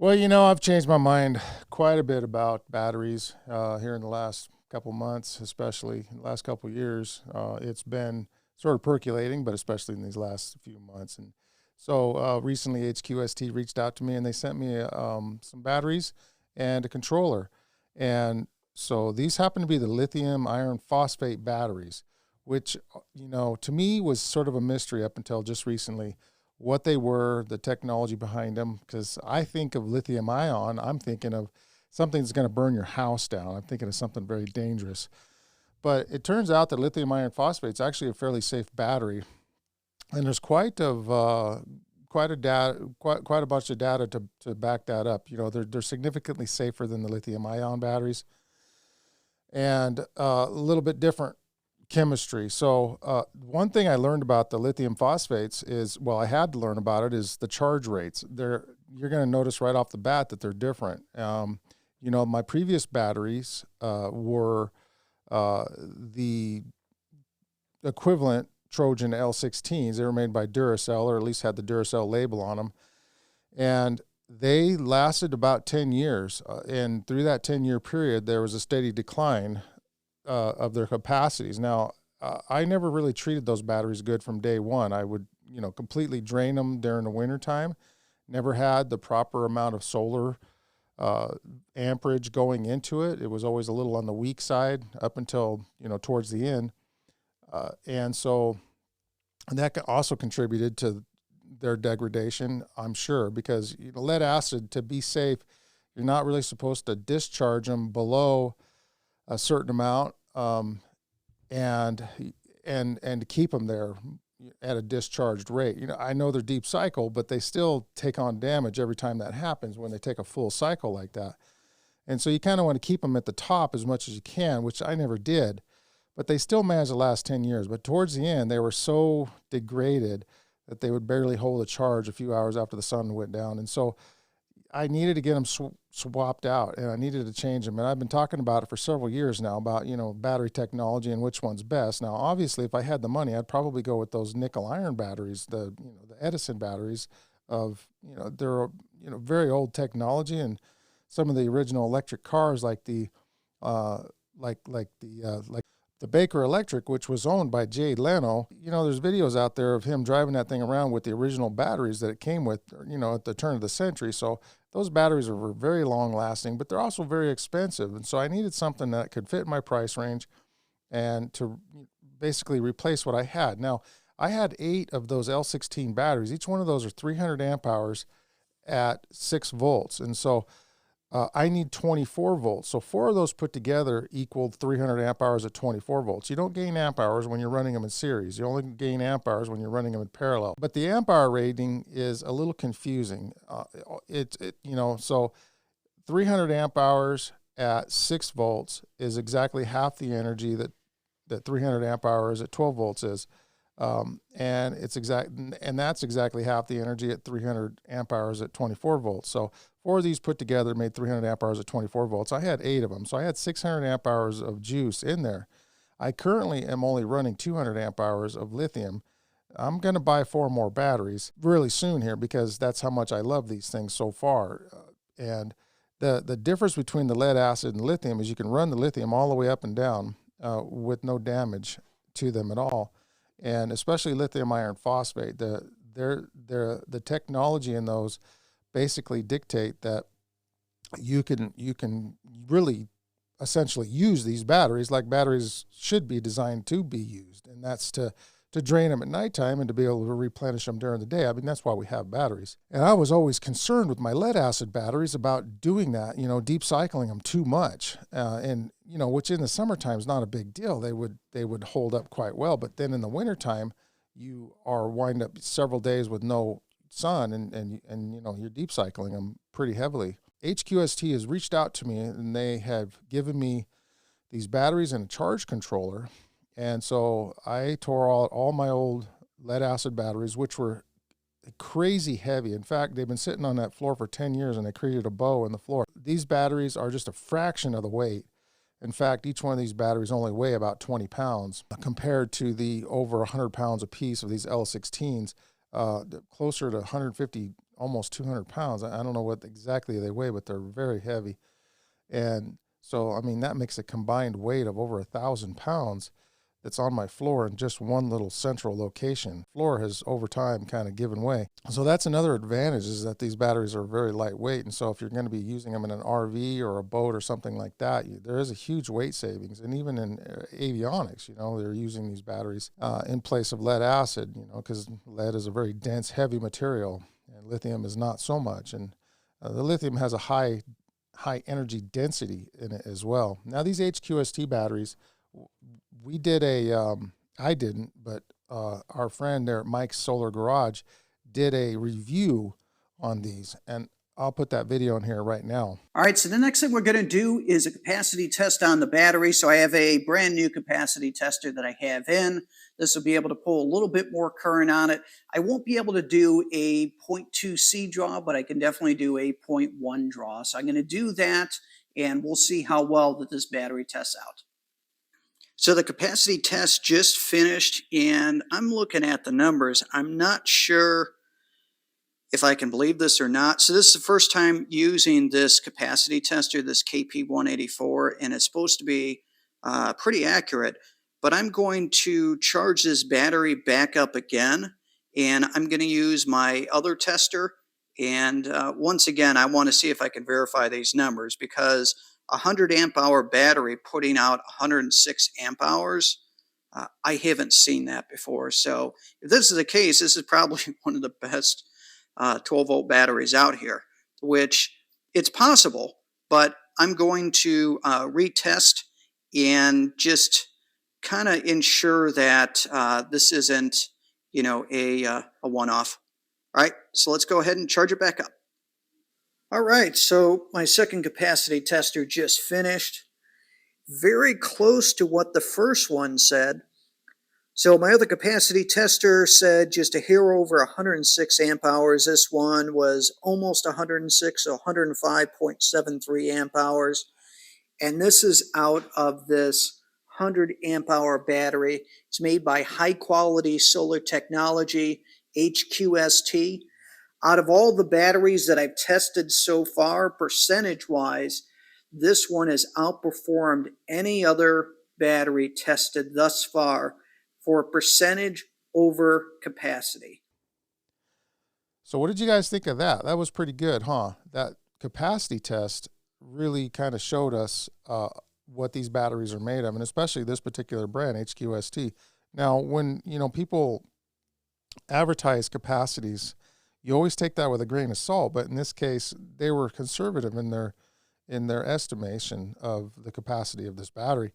Well, I've changed my mind quite a bit about batteries here in the last couple months, especially in the last couple years. It's been sort of percolating, but especially in these last few months. And so recently, HQST reached out to me and they sent me some batteries and a controller. And so these happen to be the lithium iron phosphate batteries, which, to me was sort of a mystery up until just recently what they were, the technology behind them. Because I think of lithium ion, I'm thinking of something that's going to burn your house down. I'm thinking of something very dangerous. But it turns out that lithium iron phosphate is actually a fairly safe battery, and there's quite a bunch of data to back that up. They're significantly safer than the lithium ion batteries, and a little bit different chemistry. So one thing I learned about the lithium phosphates is, well, I had to learn about it, is the charge rates. You're going to notice right off the bat that they're different. My previous batteries were the equivalent Trojan L16s. They were made by Duracell, or at least had the Duracell label on them. And they lasted about 10 years. And through that 10-year period, there was a steady decline of their capacities. Now, I never really treated those batteries good from day one. I would, completely drain them during the winter time. Never had the proper amount of solar amperage going into it. It was always a little on the weak side up until, towards the end. And that also contributed to their degradation, I'm sure, because lead acid, to be safe, you're not really supposed to discharge them below a certain amount, and to keep them there at a discharged rate. I know they're deep cycle, but they still take on damage every time that happens when they take a full cycle like that. And so you kind of want to keep them at the top as much as you can, which I never did. But they still managed to last 10 years. But towards the end, they were so degraded that they would barely hold a charge a few hours after the sun went down. And so I needed to get them swapped out, and I needed to change them. And I've been talking about it for several years now, about, battery technology and which one's best. Now, obviously, if I had the money, I'd probably go with those nickel iron batteries, the Edison batteries of, they're, very old technology. And some of the original electric cars, like the Baker Electric, which was owned by Jay Leno, there's videos out there of him driving that thing around with the original batteries that it came with, at the turn of the century. So those batteries are very long lasting, but they're also very expensive. And so I needed something that could fit my price range and to basically replace what I had. Now, I had 8 of those L16 batteries. Each one of those are 300 amp hours at 6 volts. And so I need 24 volts. So 4 of those put together equaled 300 amp hours at 24 volts. You don't gain amp hours when you're running them in series. You only gain amp hours when you're running them in parallel. But the amp hour rating is a little confusing. So 300 amp hours at 6 volts is exactly half the energy that 300 amp hours at 12 volts is. And that's exactly half the energy at 300 amp hours at 24 volts. So 4 of these put together made 300 amp hours at 24 volts. I had 8 of them. So I had 600 amp hours of juice in there. I currently am only running 200 amp hours of lithium. I'm going to buy 4 more batteries really soon here, because that's how much I love these things so far. And the difference between the lead acid and lithium is you can run the lithium all the way up and down with no damage to them at all. And especially lithium iron phosphate, the technology in those basically dictate that you can really essentially use these batteries like batteries should be designed to be used, and that's to drain them at nighttime and to be able to replenish them during the day. I mean, that's why we have batteries. And I was always concerned with my lead acid batteries about doing that, deep cycling them too much, which in the summertime is not a big deal. They would hold up quite well, but then in the wintertime, you are wind up several days with no sun, and you're deep cycling them pretty heavily. HQST has reached out to me, and they have given me these batteries and a charge controller. And so I tore out all my old lead acid batteries, which were crazy heavy. In fact, they've been sitting on that floor for 10 years, and they created a bow in the floor. These batteries are just a fraction of the weight. In fact, each one of these batteries only weigh about 20 pounds compared to the over 100 pounds a piece of these L16s, closer to 150, almost 200 pounds. I don't know what exactly they weigh, but they're very heavy. And so, I mean, that makes a combined weight of over 1,000 pounds that's on my floor in just one little central location. Floor has over time kind of given way. So that's another advantage, is that these batteries are very lightweight. And so if you're going to be using them in an RV or a boat or something like that, there is a huge weight savings. And even in avionics, they're using these batteries in place of lead acid, because lead is a very dense, heavy material, and lithium is not so much. And the lithium has a high energy density in it as well. Now, these HQST batteries, we did I didn't, but our friend there at Mike's Solar Garage did a review on these, and I'll put that video in here right now. All right, so the next thing we're going to do is a capacity test on the battery. So I have a brand new capacity tester that I have in. This will be able to pull a little bit more current on it. I won't be able to do a 0.2 C draw, but I can definitely do a 0.1 draw. So I'm going to do that, and we'll see how well that this battery tests out. So the capacity test just finished, and I'm looking at the numbers. I'm not sure if I can believe this or not. So this is the first time using this capacity tester, this KP184, and it's supposed to be pretty accurate. But I'm going to charge this battery back up again, and I'm going to use my other tester. And once again, I want to see if I can verify these numbers, because a 100 amp hour battery putting out 106 amp hours, I haven't seen that before. So if this is the case, this is probably one of the best 12 volt batteries out here, which it's possible, but I'm going to retest and just kind of ensure that this isn't, a one-off. All right, so let's go ahead and charge it back up. All right, so my second capacity tester just finished. Very close to what the first one said. So my other capacity tester said just a hair over 106 amp hours. This one was almost 106, so 105.73 amp hours. And this is out of this 100 amp hour battery. It's made by High Quality Solar Technology, HQST. Out of all the batteries that I've tested so far, percentage-wise, this one has outperformed any other battery tested thus far for percentage over capacity. So what did you guys think of that? That was pretty good, huh? That capacity test really kind of showed us what these batteries are made of, and especially this particular brand, HQST. Now, when people advertise capacities, you always take that with a grain of salt, but in this case, they were conservative in their estimation of the capacity of this battery.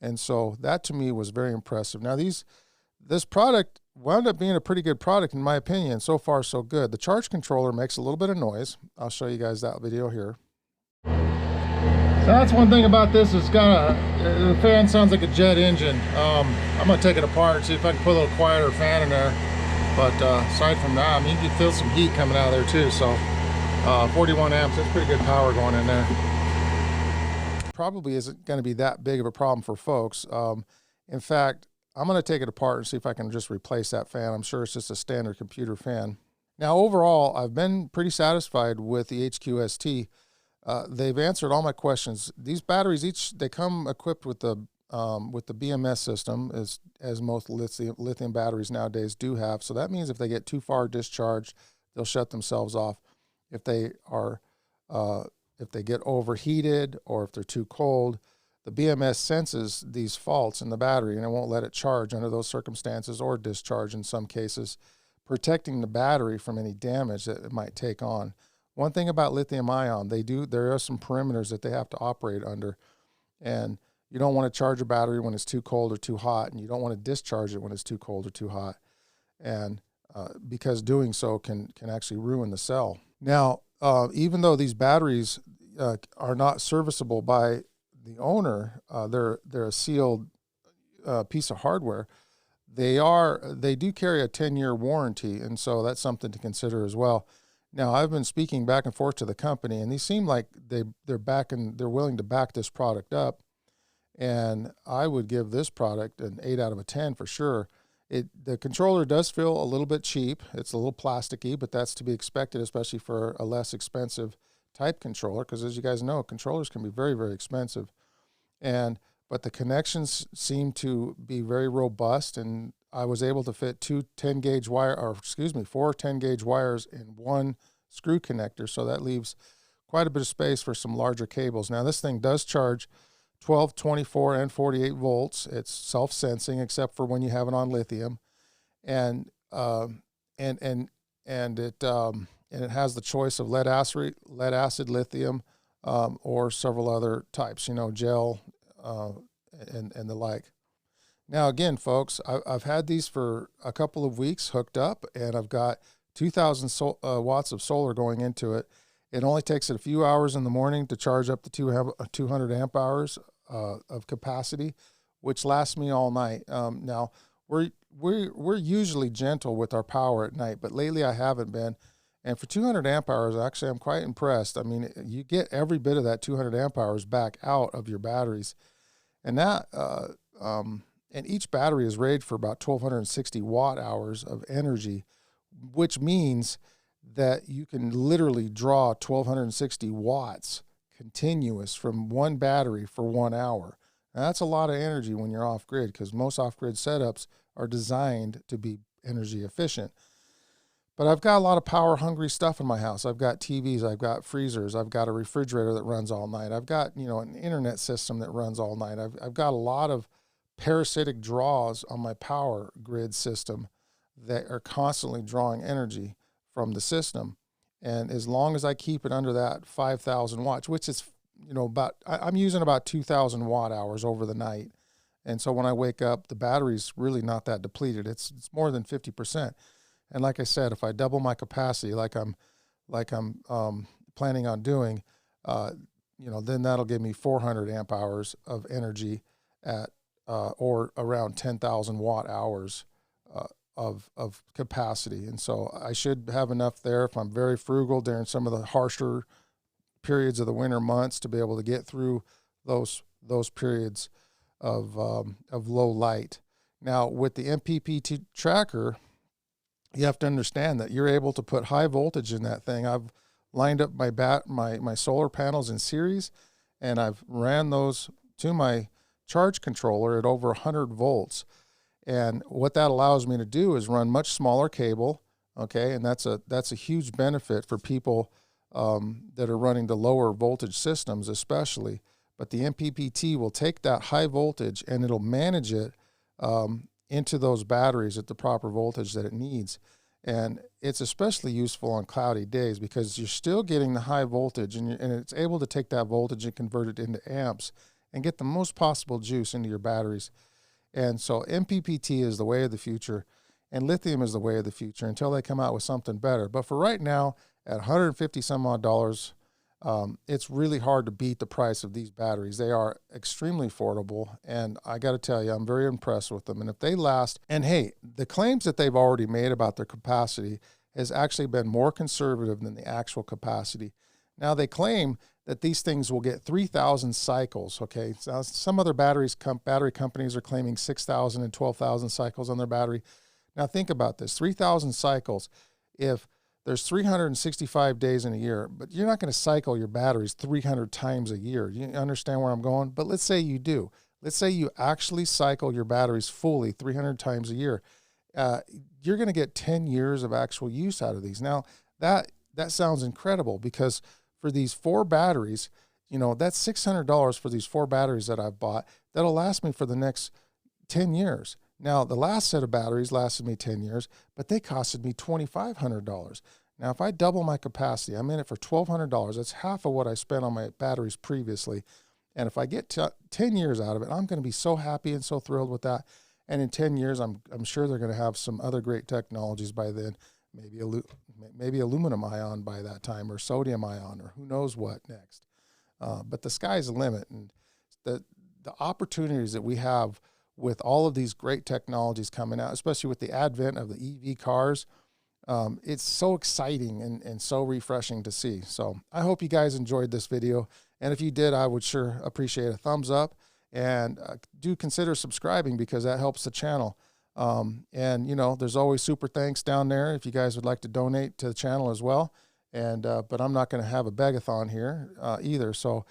And so that to me was very impressive. Now this product wound up being a pretty good product in my opinion. So far so good. The charge controller makes a little bit of noise. I'll show you guys that video here. So that's one thing about this, it's the fan sounds like a jet engine. I'm gonna take it apart and see if I can put a little quieter fan in there. But aside from that, I mean, you can feel some heat coming out of there too. So 41 amps, that's pretty good power going in there. Probably isn't going to be that big of a problem for folks. In fact, I'm going to take it apart and see if I can just replace that fan. I'm sure it's just a standard computer fan. Now, overall, I've been pretty satisfied with the HQST. They've answered all my questions. These batteries, they come equipped with the BMS system, as most lithium batteries nowadays do have. So that means if they get too far discharged, they'll shut themselves off. If they get overheated or if they're too cold, the BMS senses these faults in the battery and it won't let it charge under those circumstances, or discharge in some cases, protecting the battery from any damage that it might take on. One thing about lithium ion, there are some perimeters that they have to operate under, and you don't want to charge a battery when it's too cold or too hot, and you don't want to discharge it when it's too cold or too hot, and because doing so can actually ruin the cell. Now, even though these batteries are not serviceable by the owner, they're a sealed piece of hardware. They do carry a 10-year warranty, and so that's something to consider as well. Now, I've been speaking back and forth to the company, and they seem like they're willing to back this product up. And I would give this product an 8 out of a 10 for sure. The controller does feel a little bit cheap. It's a little plasticky, but that's to be expected, especially for a less expensive type controller, because as you guys know, controllers can be very, very expensive. But the connections seem to be very robust, and I was able to fit four 10-gauge wires in one screw connector, so that leaves quite a bit of space for some larger cables. Now, this thing does charge 12, 24, and 48 volts. It's self-sensing, except for when you have it on lithium, and it has the choice of lead acid lithium, or several other types, gel, and the like. Now, again, folks, I've had these for a couple of weeks hooked up, and I've got 2,000 watts of solar going into it. It only takes it a few hours in the morning to charge up to 200 amp hours of capacity, which lasts me all night. Now, we're usually gentle with our power at night, but lately I haven't been. And for 200 amp hours, actually, I'm quite impressed. I mean, you get every bit of that 200 amp hours back out of your batteries. And and each battery is rated for about 1,260 watt hours of energy, which means that you can literally draw 1,260 watts continuous from one battery for 1 hour. Now, that's a lot of energy when you're off grid, because most off grid setups are designed to be energy efficient. But I've got a lot of power hungry stuff in my house. I've got TVs, I've got freezers, I've got a refrigerator that runs all night. I've got, an internet system that runs all night. I've got a lot of parasitic draws on my power grid system that are constantly drawing energy from the system. And as long as I keep it under that 5,000 watts, which is, I'm using about 2,000 watt hours over the night. And so when I wake up, the battery's really not that depleted. It's more than 50%. And like I said, if I double my capacity, like I'm planning on doing, then that'll give me 400 amp hours of energy at or around 10,000 watt hours of capacity. And so I should have enough there if I'm very frugal during some of the harsher periods of the winter months to be able to get through those periods of low light. Now, with the MPPT tracker, you have to understand that you're able to put high voltage in that thing. I've lined up my solar panels in series, and I've ran those to my charge controller at over 100 volts. And what that allows me to do is run much smaller cable, okay? And that's a huge benefit for people that are running the lower voltage systems especially. But the MPPT will take that high voltage and it'll manage it into those batteries at the proper voltage that it needs. And it's especially useful on cloudy days because you're still getting the high voltage, and it's able to take that voltage and convert it into amps and get the most possible juice into your batteries. And so MPPT is the way of the future, and lithium is the way of the future until they come out with something better. But for right now, at $150 some odd, it's really hard to beat the price of these batteries. They are extremely affordable, and I got to tell you, I'm very impressed with them. And if they last, and hey, the claims that they've already made about their capacity has actually been more conservative than the actual capacity. Now, they claim that these things will get 3,000 cycles, okay? So some other battery companies are claiming 6,000 and 12,000 cycles on their battery. Now, think about this, 3,000 cycles. If there's 365 days in a year, but you're not going to cycle your batteries 300 times a year. You understand where I'm going? But let's say you do. Let's say you actually cycle your batteries fully 300 times a year. You're going to get 10 years of actual use out of these. Now, that sounds incredible because for these 4 batteries, that's $600 for these 4 batteries that I've bought. That'll last me for the next 10 years. Now, the last set of batteries lasted me 10 years, but they costed me $2,500. Now, if I double my capacity, I'm in it for $1,200. That's half of what I spent on my batteries previously. And if I get 10 years out of it, I'm going to be so happy and so thrilled with that. And in 10 years, I'm sure they're going to have some other great technologies by then, maybe aluminum ion by that time, or sodium ion, or who knows what next. But the sky's the limit. And the opportunities that we have with all of these great technologies coming out, especially with the advent of the EV cars, it's so exciting and so refreshing to see. So I hope you guys enjoyed this video. And if you did, I would sure appreciate a thumbs up, and do consider subscribing because that helps the channel. And you know, there's always super thanks down there if you guys would like to donate to the channel as well. And but I'm not going to have a begathon here either. So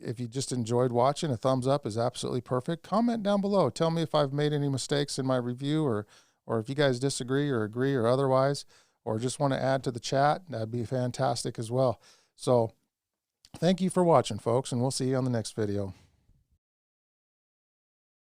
if you just enjoyed watching, a thumbs up is absolutely perfect. Comment down below. Tell me if I've made any mistakes in my review, or if you guys disagree or agree or otherwise, or just want to add to the chat. That'd be fantastic as well. So thank you for watching, folks, and we'll see you on the next video.